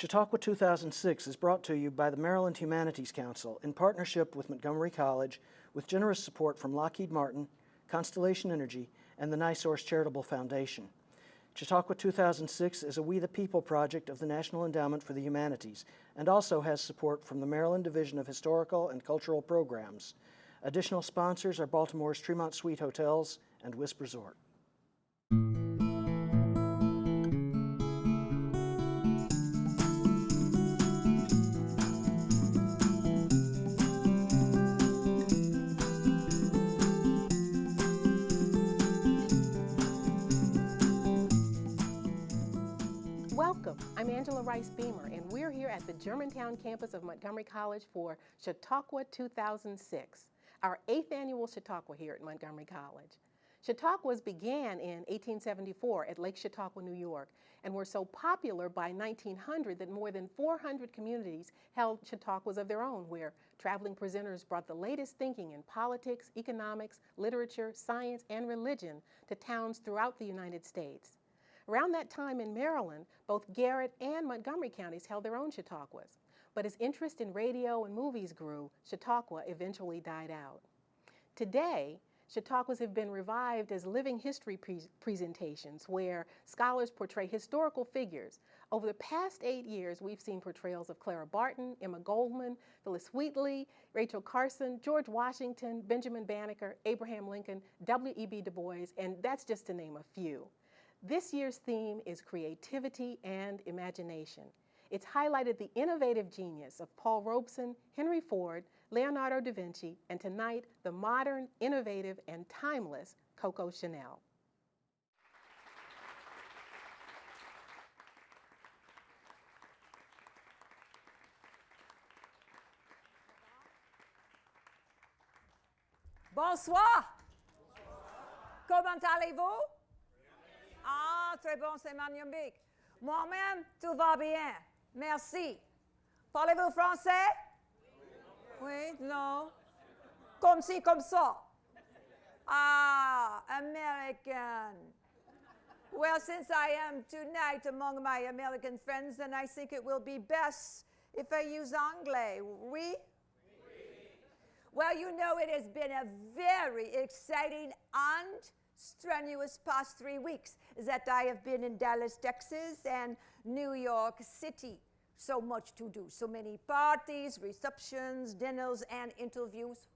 Chautauqua 2006 is brought to you by the Maryland Humanities Council in partnership with Montgomery College, with generous support from Lockheed Martin, Constellation Energy, and the NiSource Charitable Foundation. Chautauqua 2006 is a We the People project of the National Endowment for the Humanities and also has support from the Maryland Division of Historical and Cultural Programs. Additional sponsors are Baltimore's Tremont Suite Hotels and Wisp Resort. Welcome, I'm Angela Rice Beemer, and we're here at the Germantown campus of Montgomery College for Chautauqua 2006, our 8th annual Chautauqua here at Montgomery College. Chautauquas began in 1874 at Lake Chautauqua, New York, and were so popular by 1900 that more than 400 communities held Chautauquas of their own, where traveling presenters brought the latest thinking in politics, economics, literature, science, and religion to towns throughout the United States. Around that time in Maryland, both Garrett and Montgomery counties held their own Chautauquas. But as interest in radio and movies grew, Chautauqua eventually died out. Today, Chautauquas have been revived as living history presentations where scholars portray historical figures. Over the past 8 years, we've seen portrayals of Clara Barton, Emma Goldman, Phyllis Wheatley, Rachel Carson, George Washington, Benjamin Banneker, Abraham Lincoln, W.E.B. Du Bois, and that's just to name a few. This year's theme is creativity and imagination. It's highlighted the innovative genius of Paul Robeson, Henry Ford, Leonardo da Vinci, and tonight, the modern, innovative, and timeless CoCo Chanel. Bonsoir. Comment allez-vous? Ah, très bon, c'est magnifique. Moi-même, tout va bien. Merci. Parlez-vous français? Oui, non. Comme ci, comme ça. Ah, American. Well, since I am tonight among my American friends, then I think it will be best if I use anglais. Oui? Well, you know, it has been a very exciting and strenuous past 3 weeks that I have been in Dallas, Texas, and New York City. So much to do, so many parties, receptions, dinners, and interviews.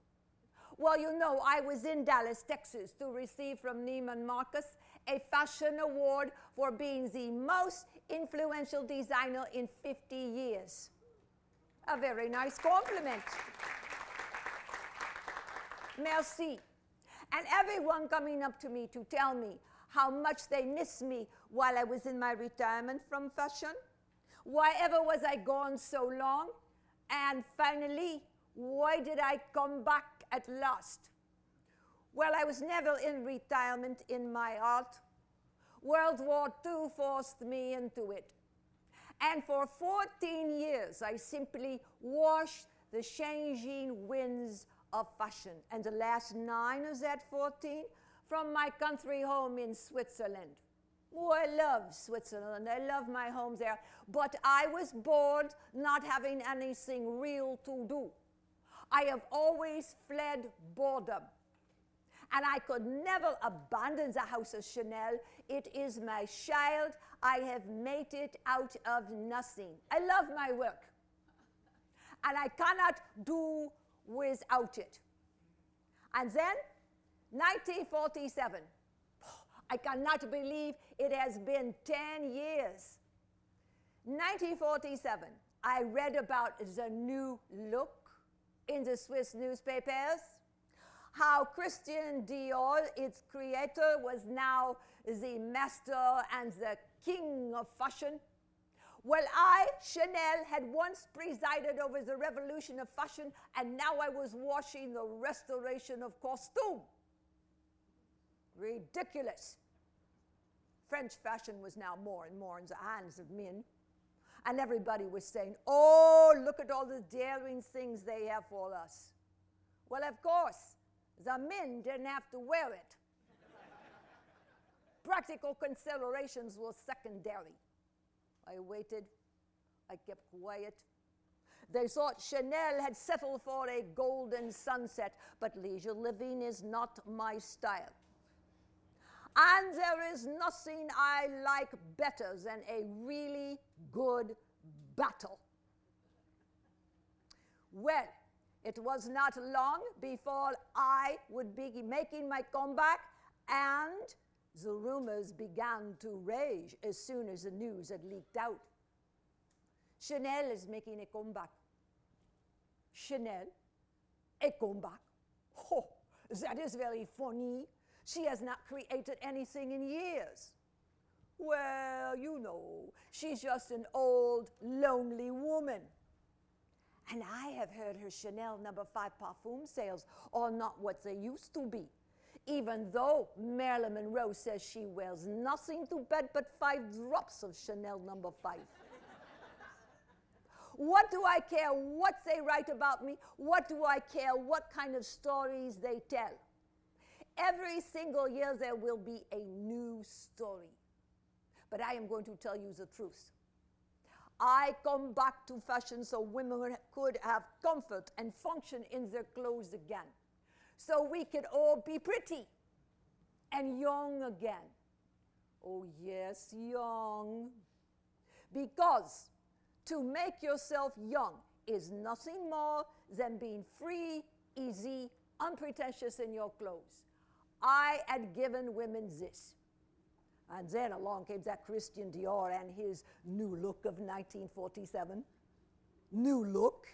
Well, you know, I was in Dallas, Texas to receive from Neiman Marcus a fashion award for being the most influential designer in 50 years. A very nice compliment. Merci. And everyone coming up to me to tell me how much they miss me while I was in my retirement from fashion. Why ever was I gone so long? And finally, why did I come back at last? Well, I was never in retirement in my art. World War II forced me into it. And for 14 years, I simply watched the changing winds of fashion, and the last 9 of that 14 from my country home in Switzerland. Oh, I love Switzerland. I love my home there. But I was bored not having anything real to do. I have always fled boredom. And I could never abandon the house of Chanel. It is my child. I have made it out of nothing. I love my work. And I cannot do without it. And then, 1947. I cannot believe it has been 10 years. 1947, I read about the new look in the Swiss newspapers, how Christian Dior, its creator, was now the master and the king of fashion. Well, I, Chanel, had once presided over the revolution of fashion, and now I was watching the restoration of costume. Ridiculous. French fashion was now more and more in the hands of men. And everybody was saying, oh, look at all the daring things they have for us. Well, of course, the men didn't have to wear it. Practical considerations were secondary. I waited I kept quiet. They thought Chanel had settled for a golden sunset, but leisure living is not my style. And there is nothing I like better than a really good battle. Well, it was not long before I would be making my comeback, and the rumors began to rage as soon as the news had leaked out. Chanel is making a comeback. Chanel, a comeback. Oh, that is very funny. She has not created anything in years. Well, you know, she's just an old, lonely woman. And I have heard her Chanel No. 5 parfum sales are not what they used to be, even though Marilyn Monroe says she wears nothing to bed but 5 drops of Chanel No. 5. What do I care what they write about me? What do I care what kind of stories they tell? Every single year there will be a new story. But I am going to tell you the truth. I come back to fashion so women could have comfort and function in their clothes again. So we could all be pretty and young again. Oh yes, young. Because to make yourself young is nothing more than being free, easy, unpretentious in your clothes. I had given women this. And then along came that Christian Dior and his new look of 1947. New look.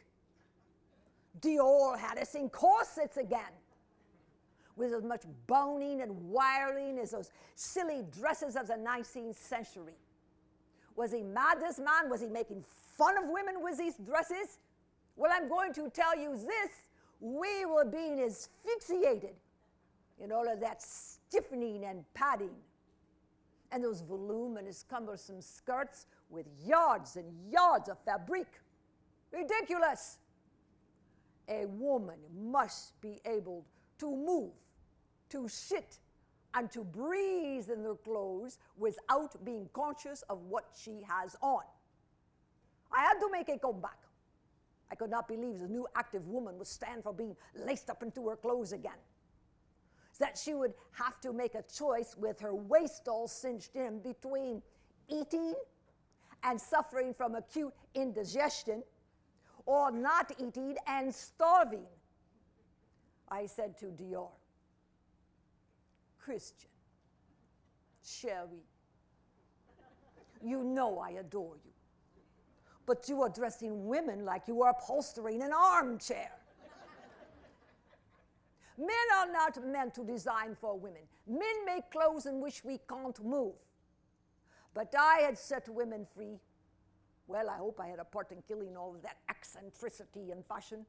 Dior had us in corsets again, with as much boning and wiring as those silly dresses of the 19th century. Was he mad, this man? Was he making fun of women with these dresses? Well, I'm going to tell you this. We were being asphyxiated in all of that stiffening and padding, and those voluminous, cumbersome skirts with yards and yards of fabric. Ridiculous. A woman must be able to move, to sit, and to breathe in their clothes without being conscious of what she has on. I had to make a comeback. I could not believe the new active woman would stand for being laced up into her clothes again. That she would have to make a choice with her waist all cinched in between eating and suffering from acute indigestion, or not eating and starving. I said to Dior, Christian, Sherry, you know I adore you, but you are dressing women like you are upholstering an armchair. Men are not meant to design for women. Men make clothes in which we can't move. But I had set women free. Well, I hope I had a part in killing all of that eccentricity in fashion.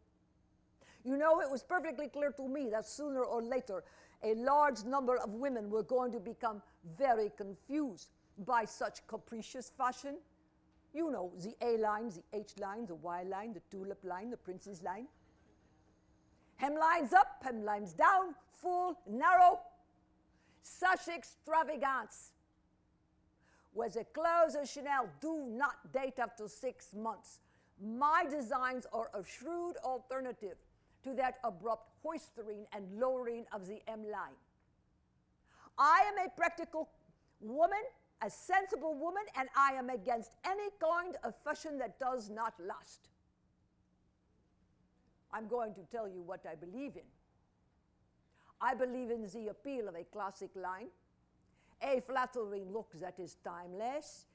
You know, it was perfectly clear to me that sooner or later, a large number of women were going to become very confused by such capricious fashion. You know, the A line, the H line, the Y line, the tulip line, the princess line. Hemlines up, hemlines down, full, narrow. Such extravagance. Where the clothes of Chanel do not date after 6 months. My designs are a shrewd alternative to that abrupt hoistering and lowering of the M line. I am a practical woman, a sensible woman, and I am against any kind of fashion that does not last. I'm going to tell you what I believe in. I believe in the appeal of a classic line, a flattering look that is timeless,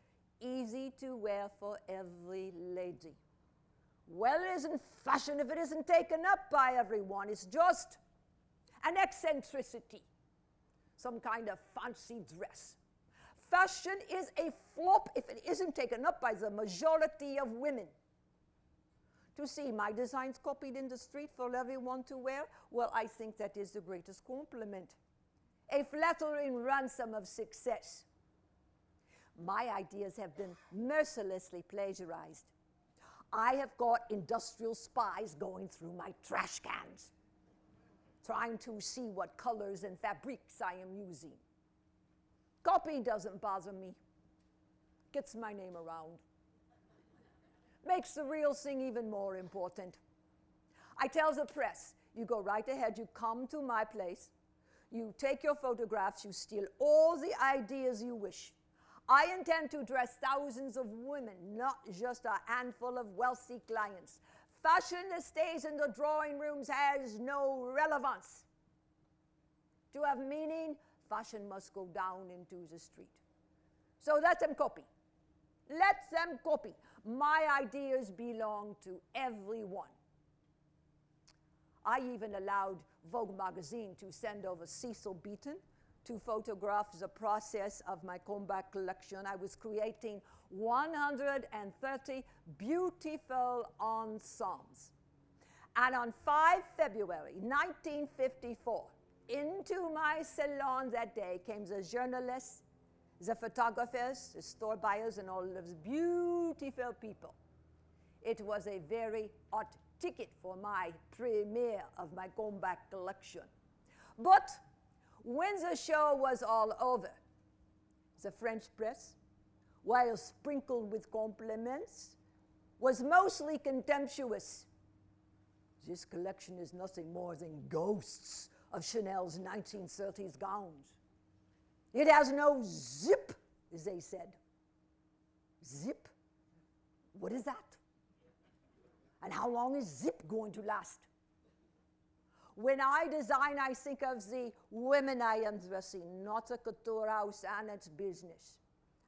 easy to wear for every lady. Well, it isn't fashion if it isn't taken up by everyone. It's just an eccentricity, some kind of fancy dress. Fashion is a flop if it isn't taken up by the majority of women. To see my designs copied in the street for everyone to wear, well, I think that is the greatest compliment. A flattering ransom of success. My ideas have been mercilessly plagiarized. I have got industrial spies going through my trash cans, trying to see what colors and fabrics I am using. Copy doesn't bother me. Gets my name around. makes the real thing even more important. I tell the press, you go right ahead, you come to my place, you take your photographs, you steal all the ideas you wish. I intend to dress thousands of women, not just a handful of wealthy clients. Fashion that stays in the drawing rooms has no relevance. To have meaning, fashion must go down into the street. So let them copy. Let them copy. My ideas belong to everyone. I even allowed Vogue magazine to send over Cecil Beaton to photograph the process of my comeback collection. I was creating 130 beautiful ensembles. And on 5 February 1954, into my salon that day came the journalists, the photographers, the store buyers, and all of those beautiful people. It was a very hot ticket for my premiere of my comeback collection. But when the show was all over, the French press, while sprinkled with compliments, was mostly contemptuous. This collection is nothing more than ghosts of Chanel's 1930s gowns. It has no zip, as they said. Zip? What is that? And how long is zip going to last? When I design, I think of the women I am dressing, not a couture house and its business.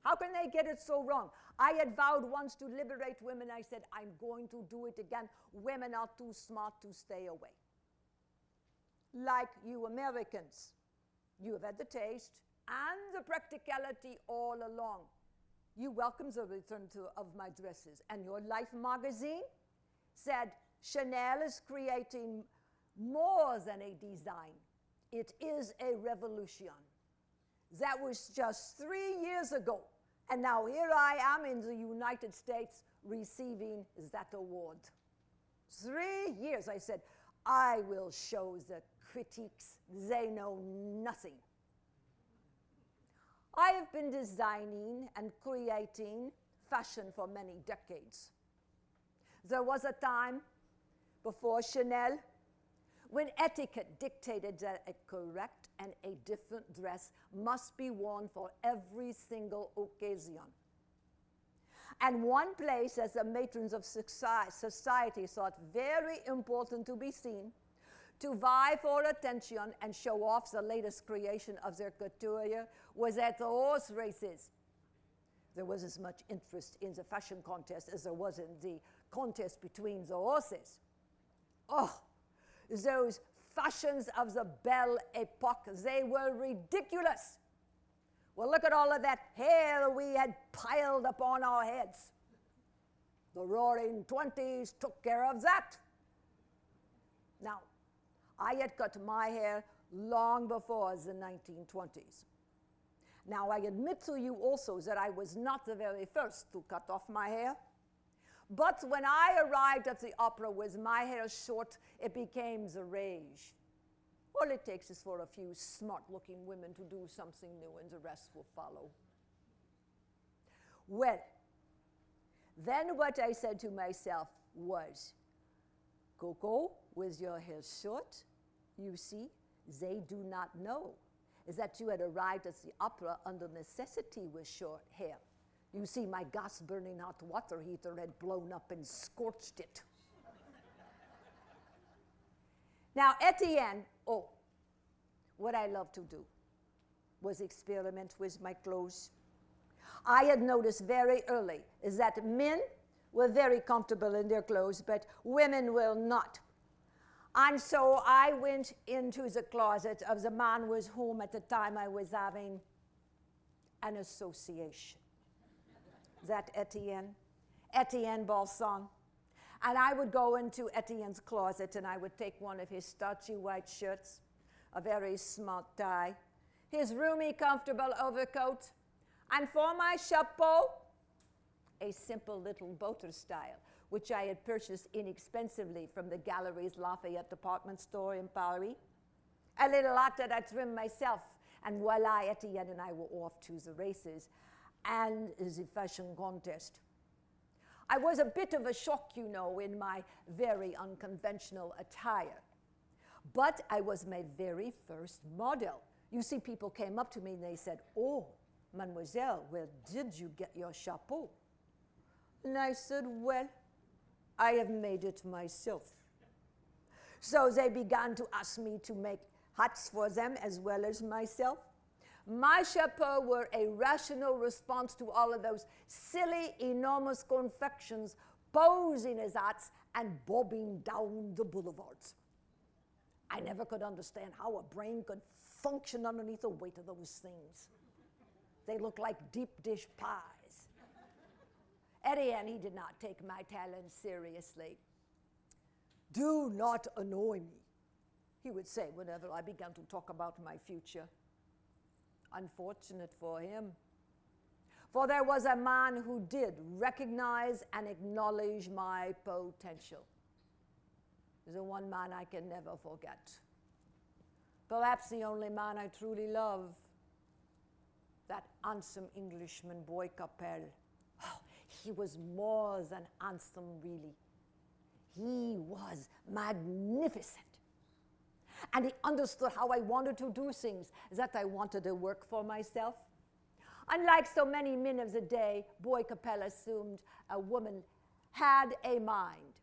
How can they get it so wrong? I had vowed once to liberate women. I said, I'm going to do it again. Women are too smart to stay away. Like you Americans, you have had the taste and the practicality all along. You welcome the return of my dresses. And your Life magazine said, Chanel is creating more than a design. It is a revolution. That was just 3 years ago. And now here I am in the United States receiving that award. 3 years, I said, I will show the critics they know nothing. I have been designing and creating fashion for many decades. There was a time before Chanel when etiquette dictated that a correct and a different dress must be worn for every single occasion. And one place, as the matrons of society thought very important to be seen, to vie for attention and show off the latest creation of their couture, was at the horse races. There was as much interest in the fashion contest as there was in the contest between the horses. Oh, those fashions of the Belle Epoque, they were ridiculous. Well, look at all of that hair we had piled upon our heads. The Roaring Twenties took care of that. Now, I had cut my hair long before the 1920s. Now, I admit to you also that I was not the very first to cut off my hair. But when I arrived at the opera with my hair short, it became the rage. All it takes is for a few smart-looking women to do something new, and the rest will follow. Well, then what I said to myself was, CoCo, with your hair short, you see, they do not know that you had arrived at the opera under necessity with short hair. You see, my gas-burning hot water heater had blown up and scorched it. Now, Etienne, what I love to do was experiment with my clothes. I had noticed very early is that men were very comfortable in their clothes, but women were not. And so I went into the closet of the man with whom at the time I was having an association. That Etienne Balsan. And I would go into Etienne's closet and I would take one of his starchy white shirts, a very smart tie, his roomy, comfortable overcoat, and for my chapeau, a simple little boater style, which I had purchased inexpensively from the Galeries Lafayette department store in Paris. A little hat that I trimmed myself, and voila, Etienne and I were off to the races and the fashion contest. I was a bit of a shock, you know, in my very unconventional attire. But I was my very first model. You see, people came up to me and they said, "Oh, mademoiselle, where did you get your chapeau?" And I said, "Well, I have made it myself." So they began to ask me to make hats for them as well as myself. My chapeaux were a rational response to all of those silly, enormous confections posing as hats and bobbing down the boulevards. I never could understand how a brain could function underneath the weight of those things. They look like deep dish pies. Etienne, he did not take my talent seriously. "Do not annoy me," he would say whenever I began to talk about my future. Unfortunate for him. For there was a man who did recognize and acknowledge my potential. The one man I can never forget. Perhaps the only man I truly love. That handsome Englishman, Boy Capel. Oh, he was more than handsome, really. He was magnificent. And he understood how I wanted to do things, that I wanted to work for myself. Unlike so many men of the day, Boy Capel assumed a woman had a mind.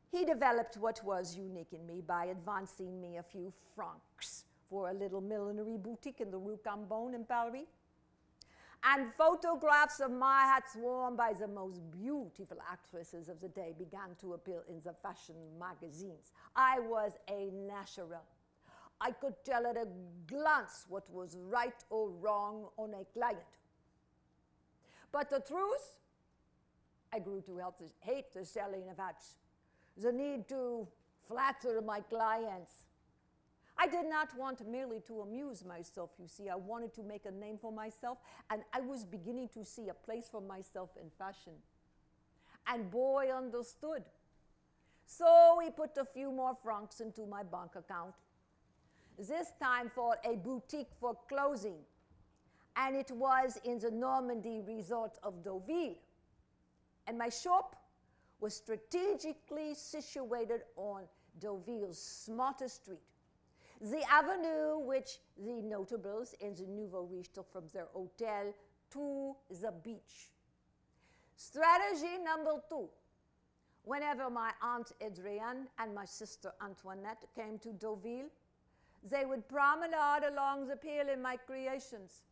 He developed what was unique in me by advancing me a few francs for a little millinery boutique in the Rue Cambon in Paris. And photographs of my hats worn by the most beautiful actresses of the day began to appear in the fashion magazines. I was a natural. I could tell at a glance what was right or wrong on a client. But the truth, I grew to hate the selling of hats, the need to flatter my clients. I did not want merely to amuse myself, you see. I wanted to make a name for myself, and I was beginning to see a place for myself in fashion. And Boy understood. So he put a few more francs into my bank account, this time for a boutique for clothing. And it was in the Normandy resort of Deauville. And my shop was strategically situated on Deauville's smartest street, the avenue which the notables in the Nouveau Riche took from their hotel to the beach. Strategy number 2. Whenever my Aunt Adrienne and my sister Antoinette came to Deauville, they would promenade along the pier in my creations.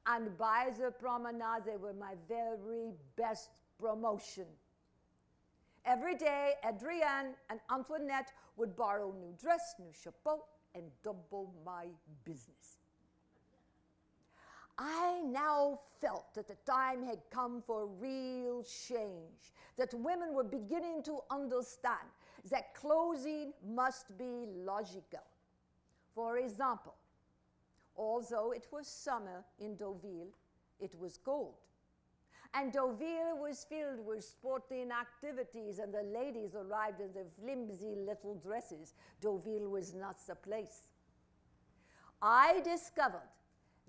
And by the promenade, they were my very best promotion. Every day, Adrienne and Antoinette would borrow new dress, new chapeau, and double my business. I now felt that the time had come for real change, that women were beginning to understand that clothing must be logical. For example, although it was summer in Deauville, it was cold. And Deauville was filled with sporting activities, and the ladies arrived in their flimsy little dresses. Deauville was not the place. I discovered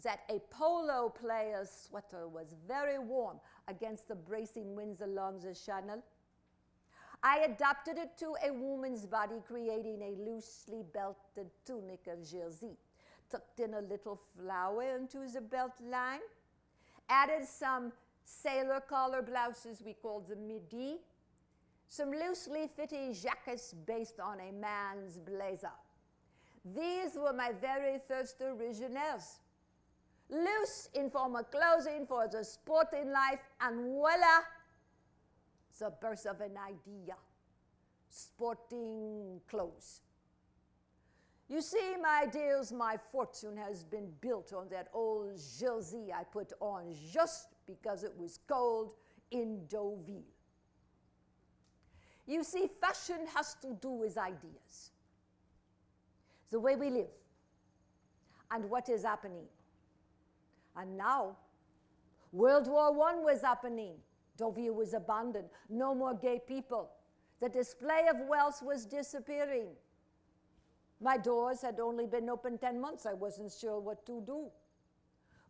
that a polo player's sweater was very warm against the bracing winds along the channel. I adapted it to a woman's body, creating a loosely belted tunic of jersey, tucked in a little flower into the belt line, added some sailor collar blouses we called the midi, some loosely fitting jackets based on a man's blazer. These were my very first originals. Loose, informal clothing for the sporting life, and voila, the birth of an idea, sporting clothes. You see, my dears, my fortune has been built on that old jersey I put on just because it was cold in Deauville. You see, fashion has to do with ideas, the way we live, and what is happening. And now, World War I was happening. Deauville was abandoned. No more gay people. The display of wealth was disappearing. My doors had only been open 10 months. I wasn't sure what to do.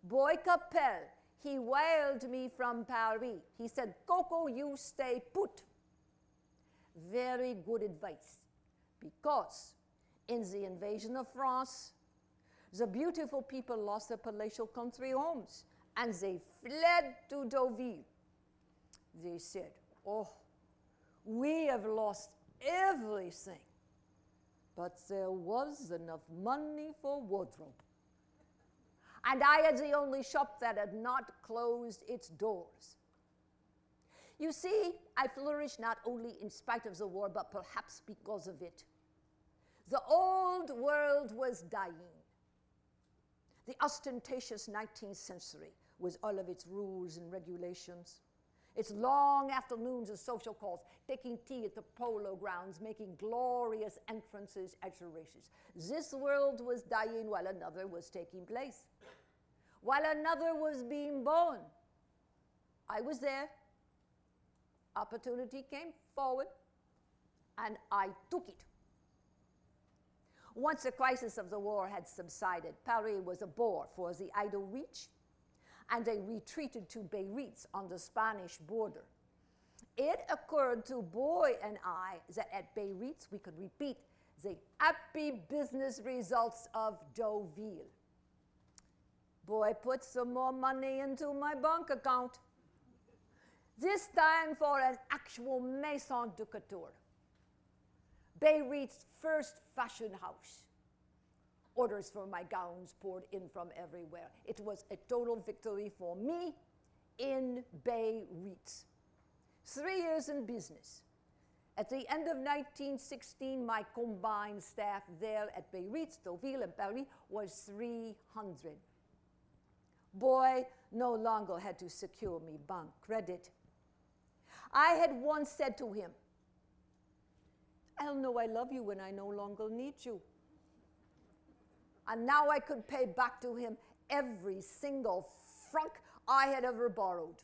Boy Capel, he wailed me from Paris. He said, "CoCo, you stay put." Very good advice, because in the invasion of France, the beautiful people lost their palatial country homes, and they fled to Deauville. They said, "Oh, we have lost everything," but there was enough money for wardrobe. And I had the only shop that had not closed its doors. You see, I flourished not only in spite of the war, but perhaps because of it. The old world was dying. The ostentatious 19th century, with all of its rules and regulations, its long afternoons of social calls, taking tea at the polo grounds, making glorious entrances at the races. This world was dying while another was taking place, while another was being born. I was there. Opportunity came forward, and I took it. Once the crisis of the war had subsided, Paris was a bore for the idle reach, and they retreated to Beirut on the Spanish border. It occurred to Boy and I that at Beirut we could repeat the happy business results of Deauville. Boy put some more money into my bank account, this time for an actual maison de couture, Beirut's first fashion house. Orders for my gowns poured in from everywhere. It was a total victory for me in Beirut. 3 years in business. At the end of 1916, my combined staff there at Beirut, Deauville, and Paris was 300. Boy no longer had to secure me bank credit. I had once said to him, "I'll know I love you when I no longer need you." And now I could pay back to him every single franc I had ever borrowed.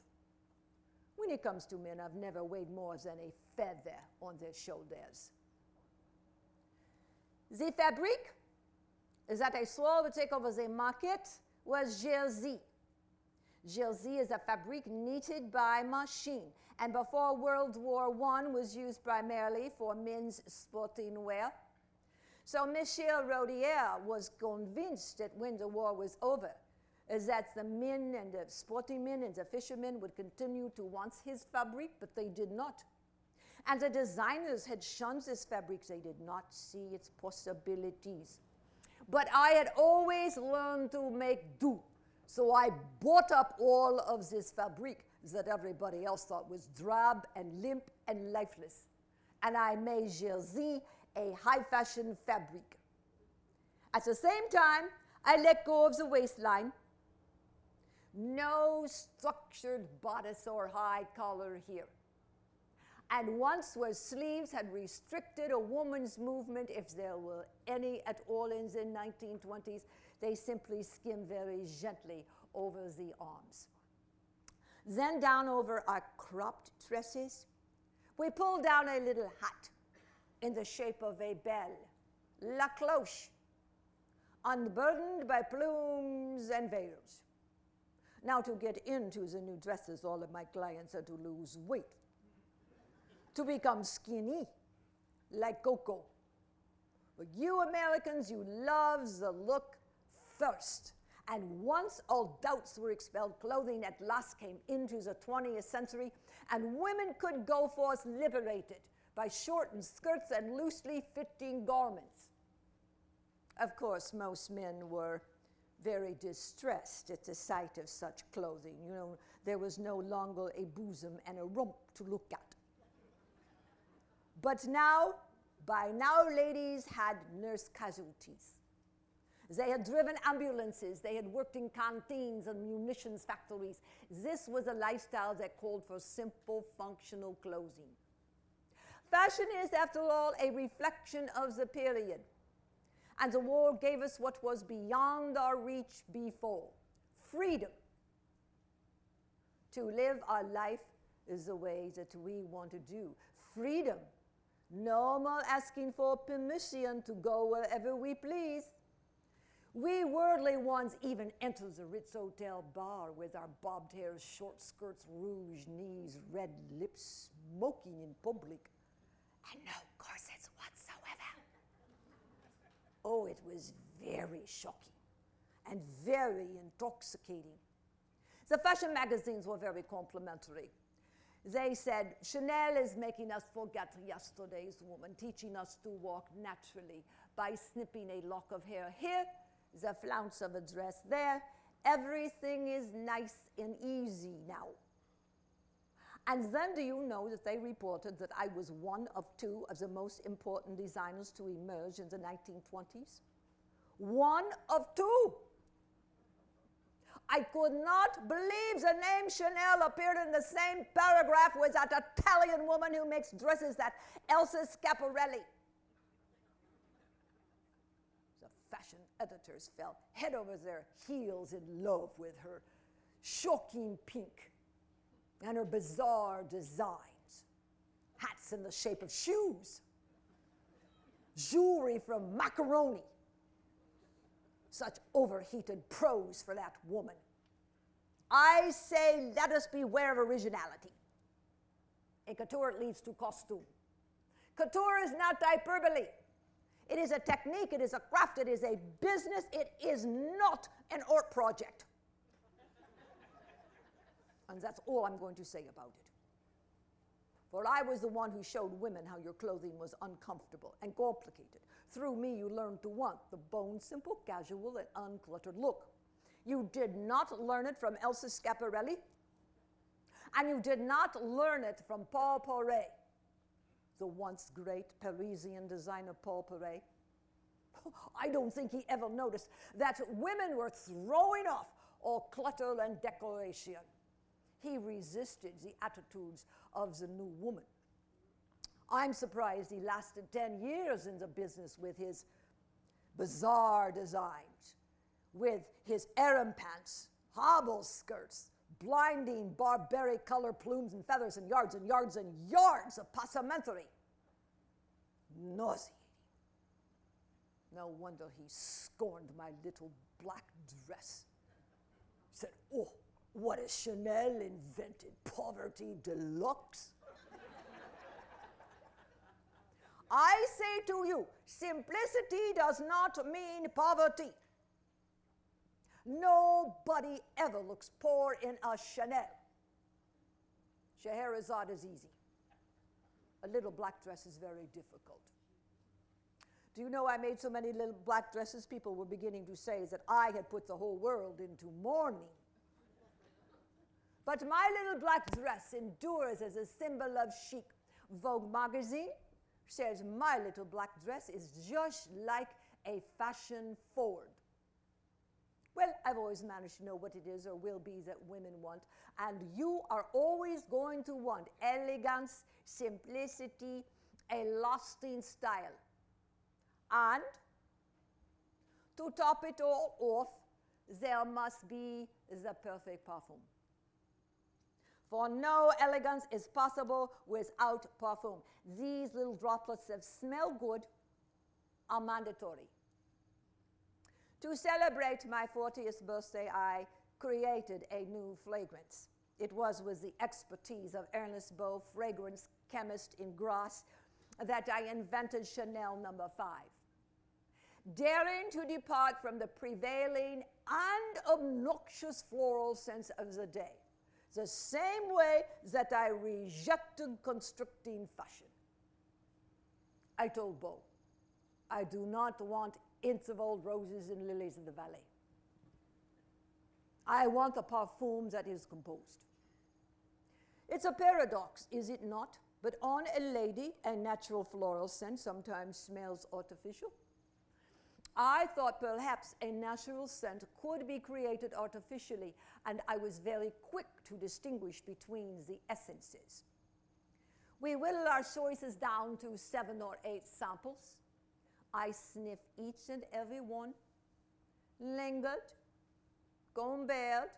When it comes to men, I've never weighed more than a feather on their shoulders. The fabric that I saw to take over the market was jersey. Jersey is a fabric knitted by machine, and before World War I was used primarily for men's sporting wear. So Michel Rodier was convinced that when the war was over, that the men and the sporting men and the fishermen would continue to want his fabric, but they did not. And the designers had shunned this fabric. They did not see its possibilities. But I had always learned to make do. So I bought up all of this fabric that everybody else thought was drab and limp and lifeless. And I made jersey a high-fashion fabric. At the same time, I let go of the waistline. No structured bodice or high collar here. And once where sleeves had restricted a woman's movement, if there were any at all in the 1920s, they simply skimmed very gently over the arms. Then down over our cropped tresses, we pulled down a little hat in the shape of a bell, la cloche, unburdened by plumes and veils. Now to get into the new dresses, all of my clients had to lose weight, to become skinny, like CoCo. But you Americans, you love the look first. And once all doubts were expelled, clothing at last came into the 20th century, and women could go forth liberated by shortened skirts and loosely fitting garments. Of course, most men were very distressed at the sight of such clothing. You know, there was no longer a bosom and a rump to look at. But now, by now, ladies had nursed casualties. They had driven ambulances. They had worked in canteens and munitions factories. This was a lifestyle that called for simple, functional clothing. Fashion is, after all, a reflection of the period. And the war gave us what was beyond our reach before: freedom. To live our life is the way that we want to do. Freedom. No more asking for permission to go wherever we please. We worldly ones even enter the Ritz Hotel bar with our bobbed hairs, short skirts, rouge knees, red lips, smoking in public, and no corsets whatsoever. Oh, it was very shocking and very intoxicating. The fashion magazines were very complimentary. They said, Chanel is making us forget yesterday's woman, teaching us to walk naturally by snipping a lock of hair here, the flounce of a dress there. Everything is nice and easy now. And then do you know that they reported that I was one of two of the most important designers to emerge in the 1920s? One of two. I could not believe the name Chanel appeared in the same paragraph with that Italian woman who makes dresses, that Elsa Schiaparelli. The fashion editors fell head over their heels in love with her shocking pink and her bizarre designs. Hats in the shape of shoes, jewelry from macaroni. Such overheated prose for that woman. I say, let us beware of originality. In couture, it leads to costume. Couture is not hyperbole. It is a technique, it is a craft, it is a business, it is not an art project. And that's all I'm going to say about it. For I was the one who showed women how your clothing was uncomfortable and complicated. Through me, you learned to want the bone simple, casual, and uncluttered look. You did not learn it from Elsa Schiaparelli, and you did not learn it from Paul Poiret, the once great Parisian designer Paul Poiret. I don't think he ever noticed that women were throwing off all clutter and decoration. He resisted the attitudes of the new woman. I'm surprised he lasted 10 years in the business with his bizarre designs, with his harem pants, hobble skirts, blinding barbaric color plumes and feathers and yards and yards and yards of passementerie. Nauseating. No wonder he scorned my little black dress. He said, oh, what has Chanel invented? Poverty deluxe? I say to you, simplicity does not mean poverty. Nobody ever looks poor in a Chanel. Scheherazade is easy. A little black dress is very difficult. Do you know I made so many little black dresses, people were beginning to say that I had put the whole world into mourning. But my little black dress endures as a symbol of chic. Vogue magazine says my little black dress is just like a fashion forward. Well, I've always managed to know what it is or will be that women want, and you are always going to want elegance, simplicity, a lasting style. And to top it all off, there must be the perfect perfume. For no elegance is possible without perfume. These little droplets that smell good are mandatory. To celebrate my 40th birthday, I created a new fragrance. It was with the expertise of Ernest Beau, fragrance chemist in Grasse, that I invented Chanel No. 5. Daring to depart from the prevailing and obnoxious floral scents of the day, the same way that I rejected constricting fashion. I told Beau, I do not want interval roses and lilies in the valley. I want a perfume that is composed. It's a paradox, is it not? But on a lady, a natural floral scent sometimes smells artificial. I thought perhaps a natural scent could be created artificially, and I was very quick to distinguish between the essences. We whittled our choices down to 7 or 8 samples. I sniffed each and every one, lingered, compared,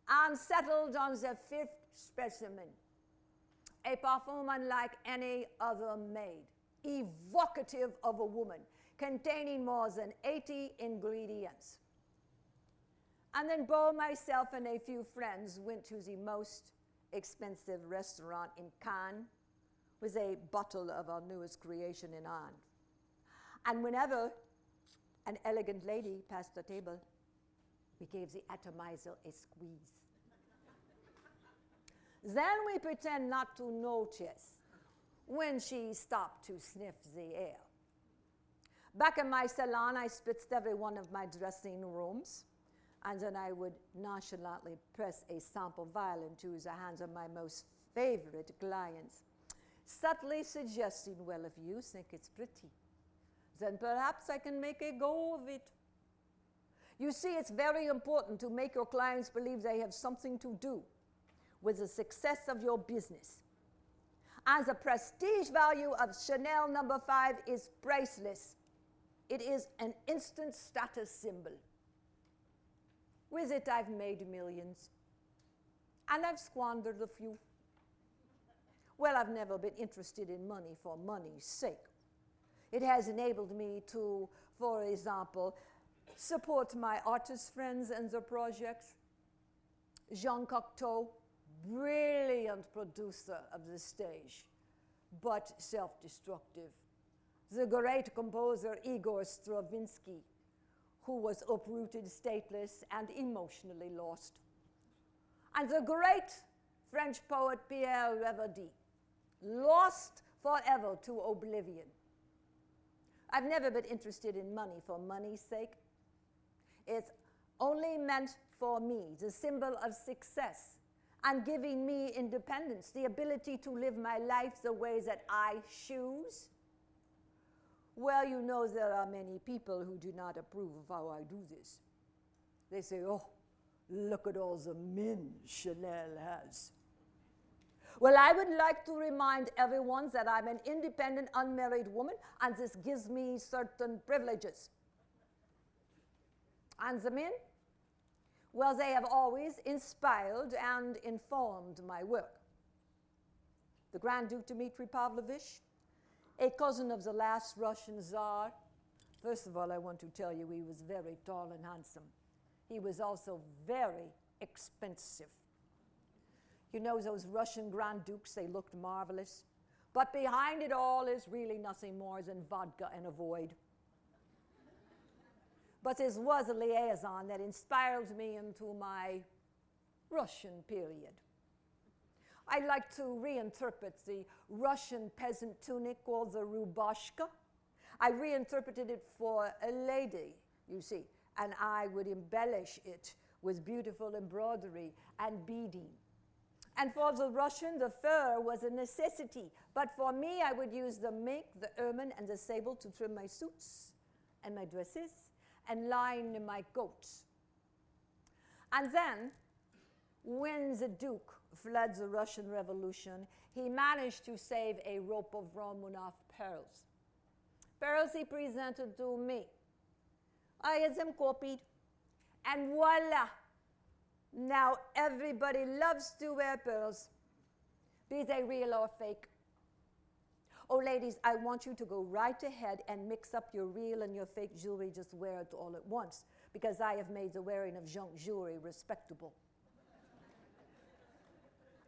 and settled on the 5th specimen, a perfume unlike any other made, evocative of a woman, containing more than 80 ingredients. And then Bo, myself, and a few friends went to the most expensive restaurant in Cannes with a bottle of our newest creation in hand. And whenever an elegant lady passed the table, we gave the atomizer a squeeze. Then we pretend not to notice when she stopped to sniff the air. Back in my salon, I spritzed every one of my dressing rooms, and then I would nonchalantly press a sample vial into the hands of my most favorite clients, subtly suggesting, well, if you think it's pretty, then perhaps I can make a go of it. You see, it's very important to make your clients believe they have something to do with the success of your business. And the prestige value of Chanel No. 5 is priceless. It is an instant status symbol. With it, I've made millions. And I've squandered a few. Well, I've never been interested in money for money's sake. It has enabled me to, for example, support my artist friends and their projects. Jean Cocteau, brilliant producer of the stage, but self-destructive. The great composer Igor Stravinsky, who was uprooted, stateless, and emotionally lost. And the great French poet Pierre Reverdie, lost forever to oblivion. I've never been interested in money for money's sake. It's only meant for me, the symbol of success, and giving me independence, the ability to live my life the way that I choose. Well, you know, there are many people who do not approve of how I do this. They say, oh, look at all the men Chanel has. Well, I would like to remind everyone that I'm an independent, unmarried woman, and this gives me certain privileges. And the men? Well, they have always inspired and informed my work. The Grand Duke Dmitry Pavlovich, a cousin of the last Russian Tsar. First of all, I want to tell you he was very tall and handsome. He was also very expensive. You know those Russian Grand Dukes, they looked marvelous. But behind it all is really nothing more than vodka and a void. But this was a liaison that inspired me into my Russian period. I like to reinterpret the Russian peasant tunic called the rubashka. I reinterpreted it for a lady, you see, and I would embellish it with beautiful embroidery and beading. And for the Russian, the fur was a necessity. But for me, I would use the mink, the ermine, and the sable to trim my suits and my dresses and line my coats. And then, when the Duke fled the Russian Revolution, he managed to save a rope of Romanov pearls. Pearls he presented to me. I had them copied. And voila! Now everybody loves to wear pearls, be they real or fake. Oh, ladies, I want you to go right ahead and mix up your real and your fake jewelry. Just wear it all at once, because I have made the wearing of junk jewelry respectable.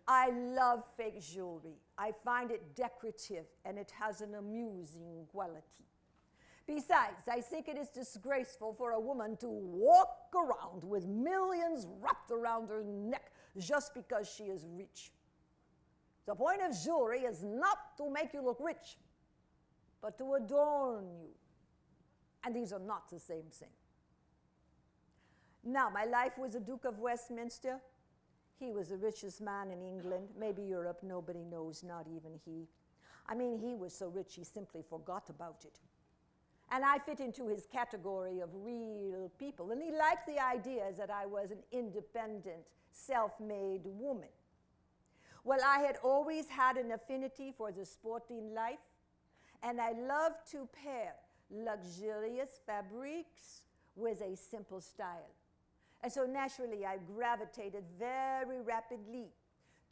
I love fake jewelry. I find it decorative, and it has an amusing quality. Besides, I think it is disgraceful for a woman to walk around with millions wrapped around her neck just because she is rich. The point of jewelry is not to make you look rich, but to adorn you. And these are not the same thing. Now, my life with the Duke of Westminster. He was the richest man in England, maybe Europe, nobody knows, not even he. I mean, he was so rich he simply forgot about it. And I fit into his category of real people. And he liked the idea that I was an independent, self-made woman. Well, I had always had an affinity for the sporting life, and I loved to pair luxurious fabrics with a simple style. And so naturally, I gravitated very rapidly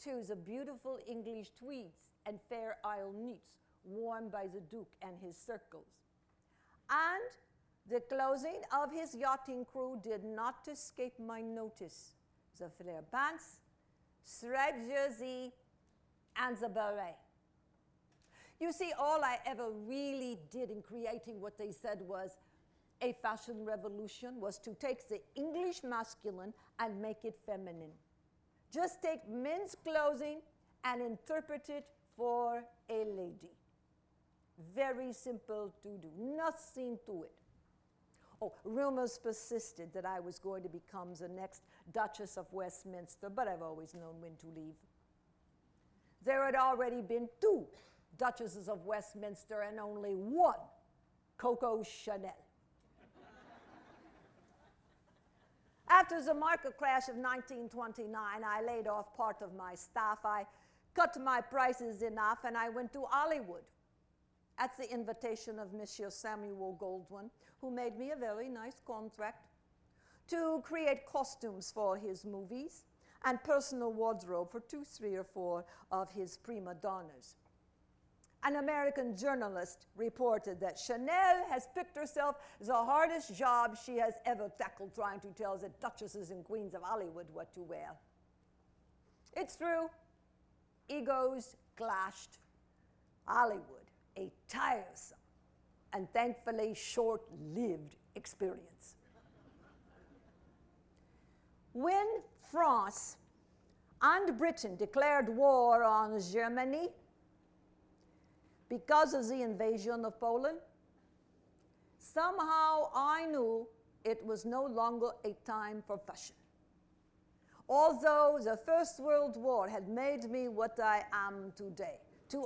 to the beautiful English tweeds and Fair Isle knits worn by the Duke and his circles. And the clothing of his yachting crew did not escape my notice. The flare pants, striped jersey, and the beret. You see, all I ever really did in creating what they said was a fashion revolution was to take the English masculine and make it feminine. Just take men's clothing and interpret it for a lady. Very simple to do, nothing to it. Oh, rumors persisted that I was going to become the next Duchess of Westminster, but I've always known when to leave. There had already been 2 Duchesses of Westminster and only 1 CoCo Chanel. After the market crash of 1929, I laid off part of my staff. I cut my prices enough, and I went to Hollywood at the invitation of Monsieur Samuel Baldwin, who made me a very nice contract to create costumes for his movies and personal wardrobe for 2, 3, or 4 of his prima donnas. An American journalist reported that Chanel has picked herself the hardest job she has ever tackled, trying to tell the duchesses and queens of Hollywood what to wear. It's true, egos clashed. Hollywood, a tiresome and thankfully short-lived experience. When France and Britain declared war on Germany because of the invasion of Poland, somehow I knew it was no longer a time for fashion. Although the First World War had made me what I am today, to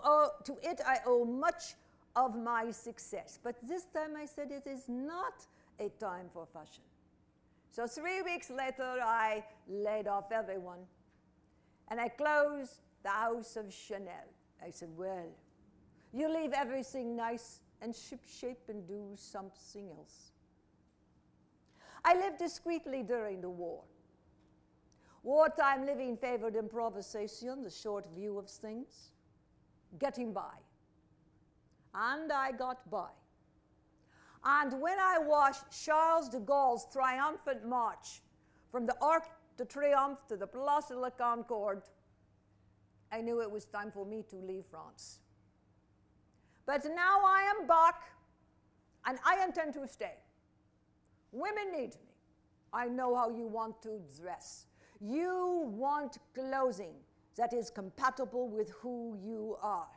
it I owe much of my success. But this time I said it is not a time for fashion. So 3 weeks later, I laid off everyone, and I closed the house of Chanel. I said, well, you leave everything nice and ship-shape and do something else. I lived discreetly during the war. Wartime living favored improvisation, the short view of things, getting by. And I got by. And when I watched Charles de Gaulle's triumphant march from the Arc de Triomphe to the Place de la Concorde, I knew it was time for me to leave France. But now I am back, and I intend to stay. Women need me. I know how you want to dress. You want clothing that is compatible with who you are.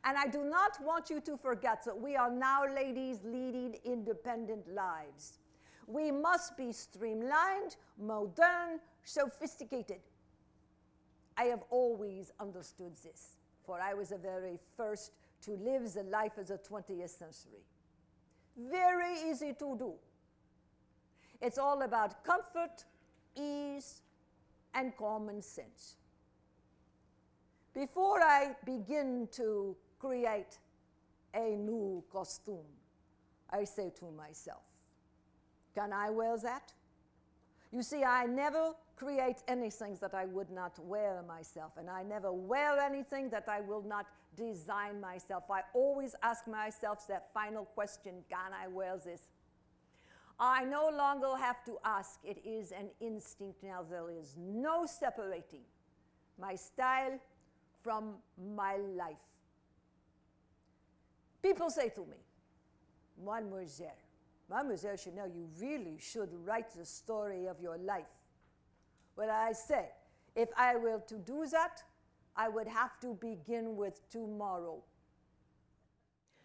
And I do not want you to forget that we are now ladies leading independent lives. We must be streamlined, modern, sophisticated. I have always understood this, for I was the very first to live the life of the 20th century. Very easy to do. It's all about comfort, ease, and common sense. Before I begin to create a new costume, I say to myself, can I wear that? You see, I never create anything that I would not wear myself, and I never wear anything that I will not design myself. I always ask myself that final question, can I wear this? I no longer have to ask. It is an instinct now. There is no separating my style from my life. People say to me, Mademoiselle Chanel, you really should write the story of your life. Well, I say, if I were to do that, I would have to begin with tomorrow.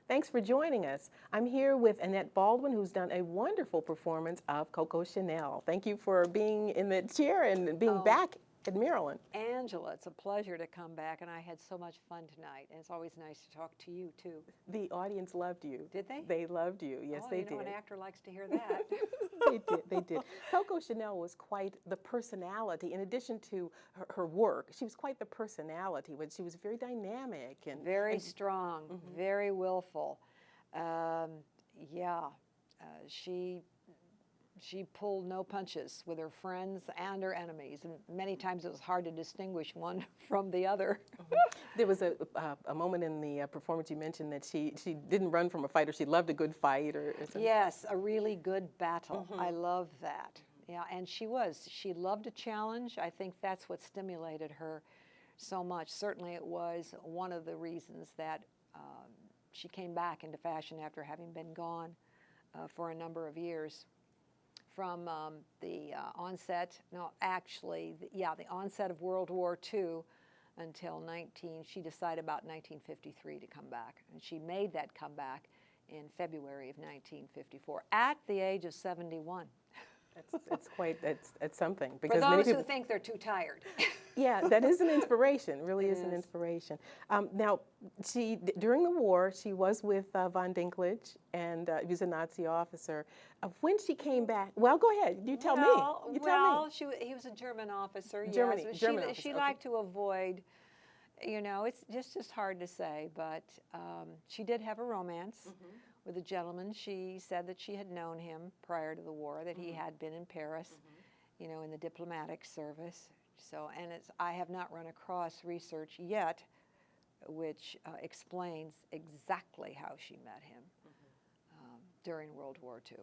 Thanks for joining us. I'm here with Annette Baldwin, who's done a wonderful performance of CoCo Chanel. Thank you for being in the chair and being back at Maryland. Angela, it's a pleasure to come back, and I had so much fun tonight, and it's always nice to talk to you, too. The audience loved you. Did they? They loved you. Yes, they did. An actor likes to hear that. They did. CoCo Chanel was quite the personality. In addition to her work, she was quite the personality. But she was very dynamic and very strong, very willful. She She pulled no punches with her friends and her enemies, and many times it was hard to distinguish one from the other. There was a moment in the performance you mentioned that she didn't run from a fight, or she loved a good fight, or something. Yes, a really good battle. I love that. Yeah, and she loved a challenge. I think that's what stimulated her so much. Certainly it was one of the reasons that she came back into fashion after having been gone for a number of years. From the onset of World War II until she decided about 1953 to come back. And she made that comeback in February of 1954 at the age of 71. It's something. For Because those many who people, think they're too tired. yeah, that is an inspiration. Really It is an is. inspiration. Now, during the war, she was with von Dinklage, and he was a Nazi officer. When she came back, well, go ahead. You tell me. You tell me. He was a German officer. Germany, yes, but German she officer, okay. liked to avoid. It's just hard to say, but she did have a romance with a gentleman. She said that she had known him prior to the war, that he had been in Paris, in the diplomatic service. So, and I have not run across research yet which explains exactly how she met him during World War II.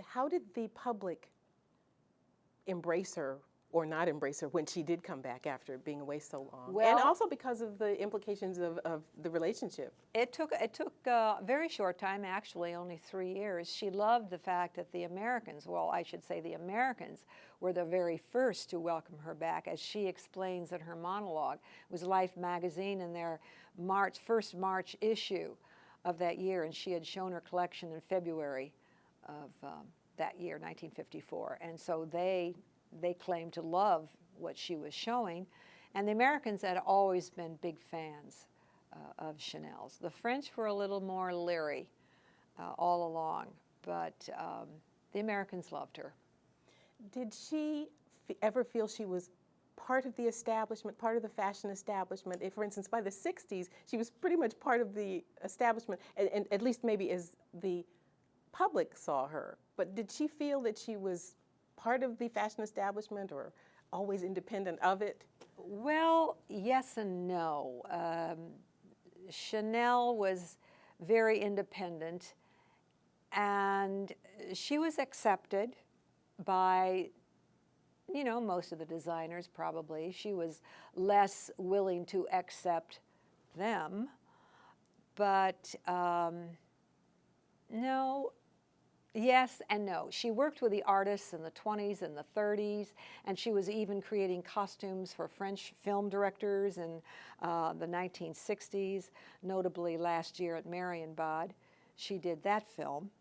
How did the public embrace her or not embrace her when she did come back after being away so long? Well, and also because of the implications of the relationship. It took a very short time, actually, only 3 years. She loved the fact that the Americans were the very first to welcome her back, as she explains in her monologue. It was Life magazine in their first March issue of that year, and she had shown her collection in February of that year, 1954. And so they claimed to love what she was showing, and the Americans had always been big fans of Chanel's. The French were a little more leery all along, but the Americans loved her. Did she ever feel she was part of the establishment, part of the fashion establishment? If, for instance, by the 60s, she was pretty much part of the establishment, and at least maybe as the public saw her. But did she feel that she was part of the fashion establishment or always independent of it? Well, yes and no. Chanel was very independent, and she was accepted by, most of the designers probably. She was less willing to accept them, but no. Yes and no. She worked with the artists in the 20s and the 30s, and she was even creating costumes for French film directors in the 1960s, notably last year at Marienbad. She did that film.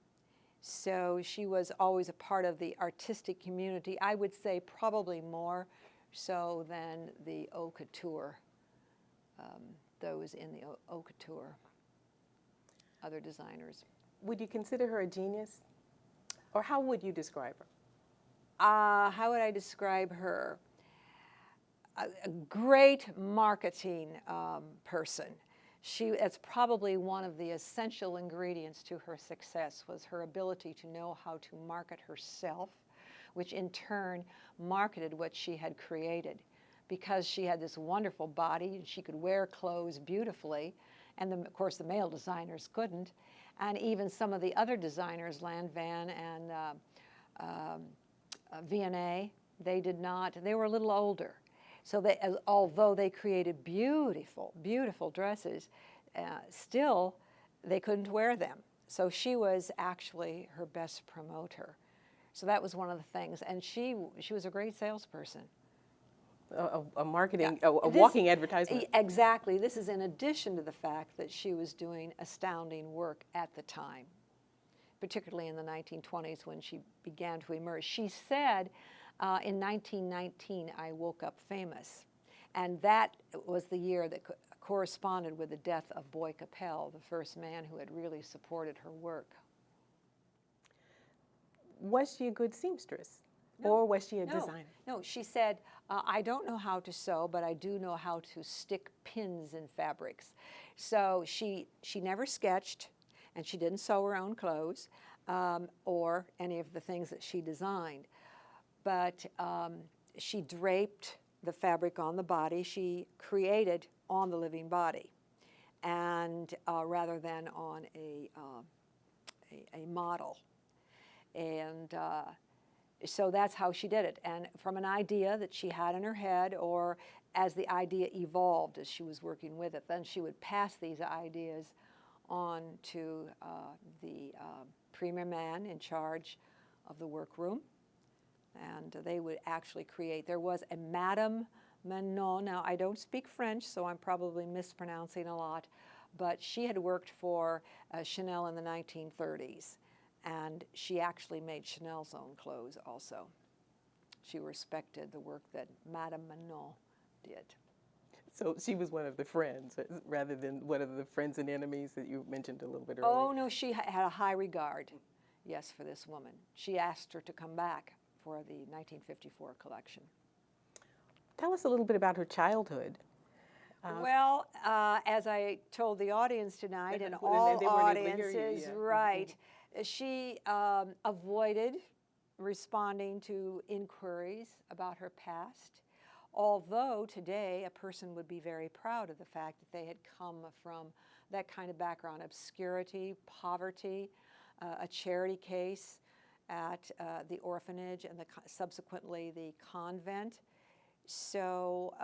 So she was always a part of the artistic community, I would say probably more so than the haute couture, those in the haute couture, other designers. Would you consider her a genius? Or how would you describe her? How would I describe her? A great marketing person. That's probably one of the essential ingredients to her success, was her ability to know how to market herself, which in turn marketed what she had created. Because she had this wonderful body and she could wear clothes beautifully, and of course the male designers couldn't. And even some of the other designers, Lanvin and V&A, they did not. They were a little older. So although they created beautiful, beautiful dresses, still they couldn't wear them. So she was actually her best promoter. So that was one of the things. And she was a great salesperson. A marketing, a walking advertisement. Exactly. This is in addition to the fact that she was doing astounding work at the time, particularly in the 1920s when she began to emerge. She said, in 1919, I woke up famous. And that was the year that corresponded with the death of Boy Capel, the first man who had really supported her work. Was she a good seamstress? No, or was she a designer? No, she said, I don't know how to sew, but I do know how to stick pins in fabrics. So she never sketched, and she didn't sew her own clothes. or any of the things that she designed. But she draped the fabric on the body. She created on the living body, and rather than on a model. And so that's how she did it. And from an idea that she had in her head, or as the idea evolved as she was working with it, then she would pass these ideas on to the premier man in charge of the workroom. And they would actually create, there was a Madame Manon. Now, I don't speak French, so I'm probably mispronouncing a lot, but she had worked for Chanel in the 1930s, and she actually made Chanel's own clothes also. She respected the work that Madame Manon did. So she was one of the friends, rather than one of the friends and enemies that you mentioned a little bit earlier. Oh, no, she had a high regard, yes, for this woman. She asked her to come back for the 1954 collection. Tell us a little bit about her childhood. Well, as I told the audience tonight, and They all weren't able to hear you, audiences, yeah. right, she avoided responding to inquiries about her past, although today a person would be very proud of the fact that they had come from that kind of background: obscurity, poverty, a charity case at the orphanage, and subsequently the convent. So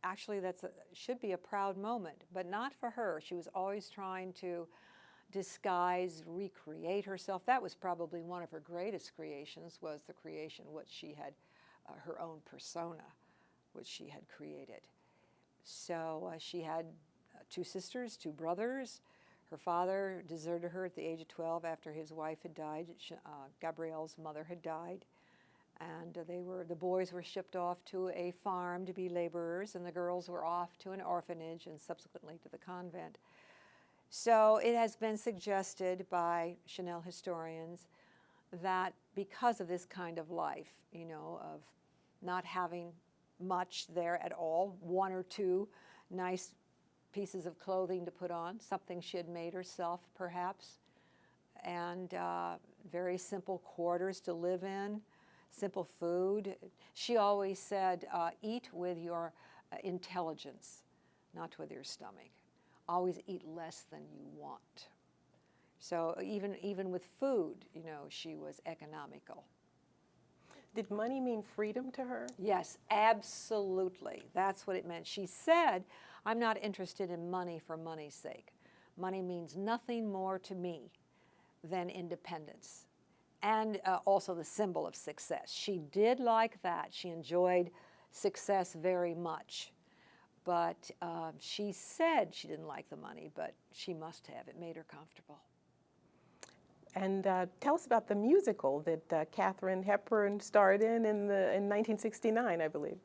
actually that should be a proud moment, but not for her. She was always trying to disguise, recreate herself. That was probably one of her greatest creations, was the creation, what she had, her own persona, which she had created. So she had 2 sisters, 2 brothers. Her father deserted her at the age of 12 after his wife had died. Gabrielle's mother had died. And the boys were shipped off to a farm to be laborers, and the girls were off to an orphanage and subsequently to the convent. So it has been suggested by Chanel historians that because of this kind of life, you know, of not having much there at all, 1 or 2 nice pieces of clothing to put on, something she had made herself perhaps, and very simple quarters to live in, simple food. She always said, eat with your intelligence, not with your stomach. Always eat less than you want. So even with food, you know, she was economical. Did money mean freedom to her? Yes, absolutely. That's what it meant. She said, I'm not interested in money for money's sake. Money means nothing more to me than independence, and also the symbol of success. She did like that. She enjoyed success very much. But she said she didn't like the money, but she must have. It made her comfortable. And tell us about the musical that Katharine Hepburn starred in 1969, I believe.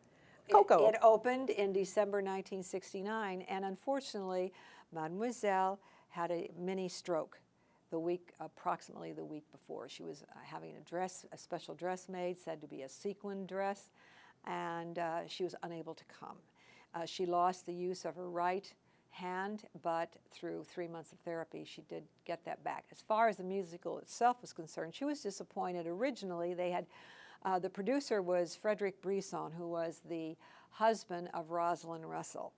CoCo. It opened in December 1969, and unfortunately, Mademoiselle had a mini stroke approximately the week before. She was having a special dress made, said to be a sequin dress, and she was unable to come. She lost the use of her right hand, but through 3 months of therapy, she did get that back. As far as the musical itself was concerned, she was disappointed. Originally, they had, the producer was Frederick Brisson, who was the husband of Rosalind Russell.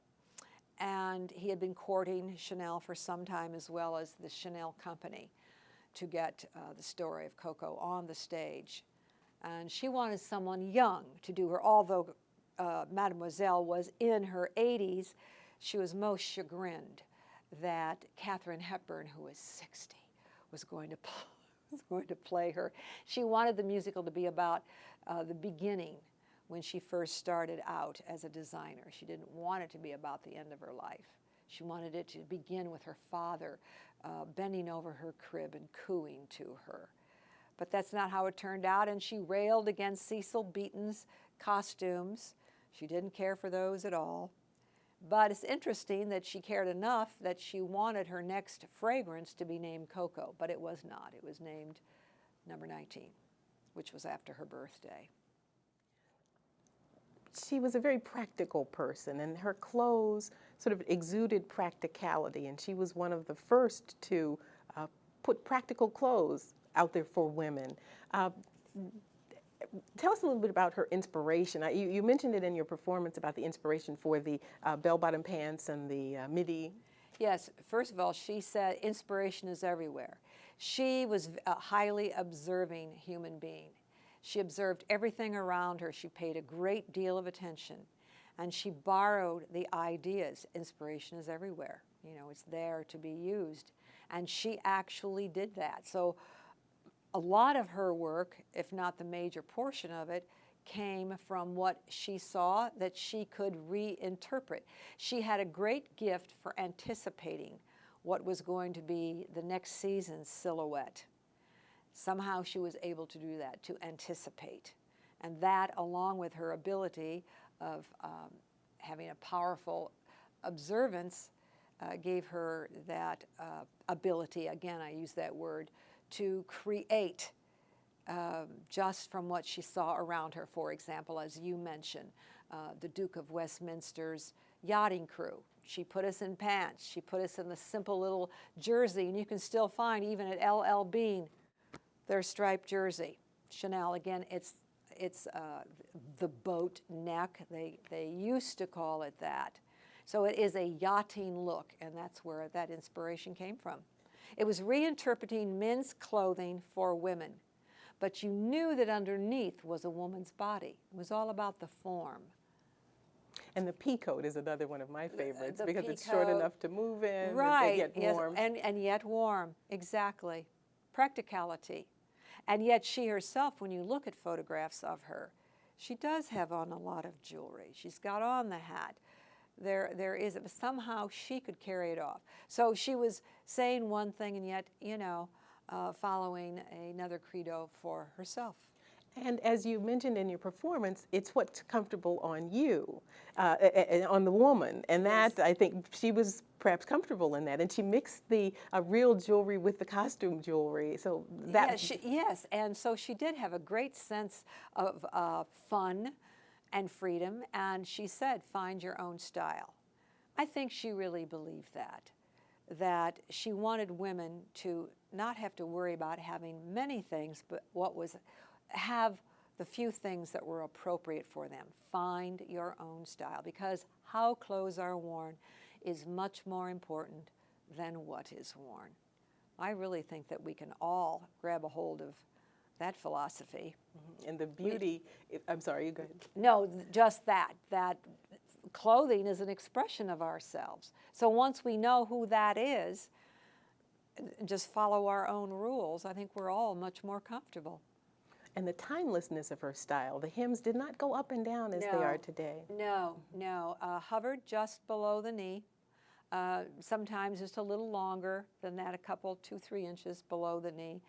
And he had been courting Chanel for some time, as well as the Chanel company, to get the story of CoCo on the stage. And she wanted someone young to do her, although Mademoiselle was in her 80s, she was most chagrined that Katharine Hepburn, who was 60, was going to play her. She wanted the musical to be about the beginning, when she first started out as a designer. She didn't want it to be about the end of her life. She wanted it to begin with her father bending over her crib and cooing to her. But that's not how it turned out, and she railed against Cecil Beaton's costumes. She didn't care for those at all. But it's interesting that she cared enough that she wanted her next fragrance to be named CoCo, but it was not. It was named number 19, which was after her birthday. She was a very practical person, and her clothes sort of exuded practicality, and she was one of the first to put practical clothes out there for women. Tell us a little bit about her inspiration. You mentioned it in your performance about the inspiration for the bell-bottom pants and the midi. Yes, first of all, she said inspiration is everywhere. She was a highly observing human being. She observed everything around her. She paid a great deal of attention, and she borrowed the ideas. Inspiration is everywhere. You know, it's there to be used, and she actually did that. So a lot of her work, if not the major portion of it, came from what she saw that she could reinterpret. She had a great gift for anticipating what was going to be the next season's silhouette. Somehow she was able to do that, to anticipate. And that, along with her ability of having a powerful observance, gave her that ability, again, I use that word, to create just from what she saw around her. For example, as you mentioned, the Duke of Westminster's yachting crew. She put us in pants. She put us in the simple little jersey, and you can still find, even at L.L. Bean, their striped jersey. Chanel, again, it's the boat neck. They used to call it that. So it is a yachting look, and that's where that inspiration came from. It was reinterpreting men's clothing for women, but you knew that underneath was a woman's body. It was all about the form. And the pea coat is another one of my favorites The because pea it's short coat. enough to move in Right, and yet yes, warm. and yet warm, exactly. Practicality. And yet she herself, when you look at photographs of her, she does have on a lot of jewelry. She's got on the hat. There is, somehow she could carry it off. So she was saying one thing and yet, you know, following another credo for herself. And as you mentioned in your performance, it's what's comfortable on you, on the woman. And that, Yes. I think she was perhaps comfortable in that. And she mixed the real jewelry with the costume jewelry. So that... Yes, and so she did have a great sense of fun and freedom, and she said, find your own style. I think she really believed that she wanted women to not have to worry about having many things, but have the few things that were appropriate for them. Find your own style, because how clothes are worn is much more important than what is worn. I really think that we can all grab a hold of that philosophy. And the beauty, I'm sorry, you go ahead. No, just that clothing is an expression of ourselves. So once we know who that is, just follow our own rules, I think we're all much more comfortable. And the timelessness of her style. The hems did not go up and down as they are today. No, hovered just below the knee. Sometimes just a little longer than that, a couple, 2-3 inches below the knee,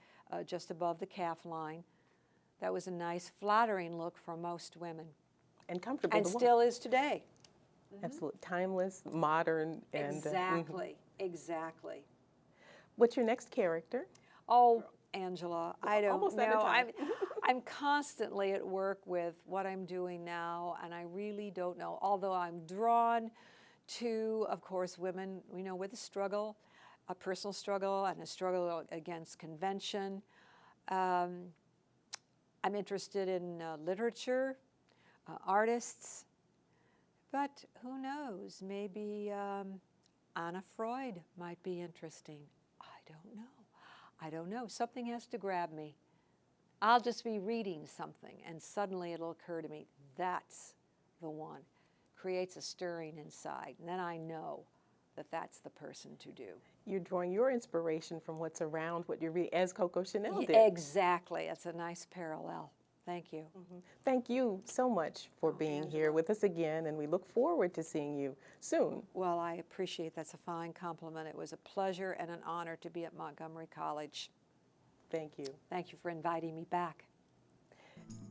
just above the calf line. That was a nice, flattering look for most women. And comfortable And to walk. still is today. Absolutely. Timeless, modern, and... Exactly, exactly. What's your next character? Oh, Angela, I don't Almost out of know. time. I'm constantly at work with what I'm doing now, and I really don't know. Although I'm drawn to, of course, women, we know, with a struggle, a personal struggle, and a struggle against convention. I'm interested in literature, artists, but who knows? Maybe Anna Freud might be interesting. I don't know. Something has to grab me. I'll just be reading something, and suddenly it'll occur to me, that's the one. Creates a stirring inside, and then I know that that's the person to do. You're drawing your inspiration from what's around what you're reading, as Coco Chanel did. Exactly. That's a nice parallel. Thank you. Thank you so much for being here with us again, and we look forward to seeing you soon. Well, I appreciate that's a fine compliment. It was a pleasure and an honor to be at Montgomery College. Thank you. Thank you for inviting me back.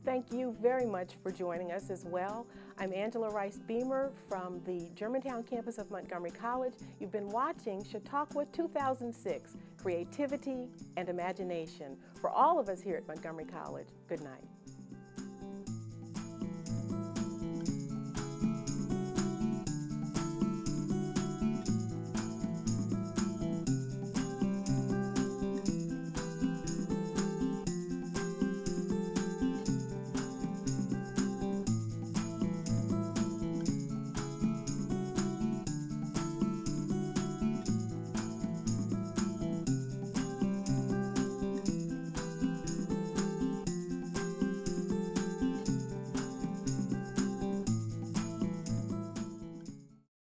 Thank you very much for joining us as well. I'm Angela Rice Beemer from the Germantown campus of Montgomery College. You've been watching Chautauqua 2006, Creativity and Imagination. For all of us here at Montgomery College, good night.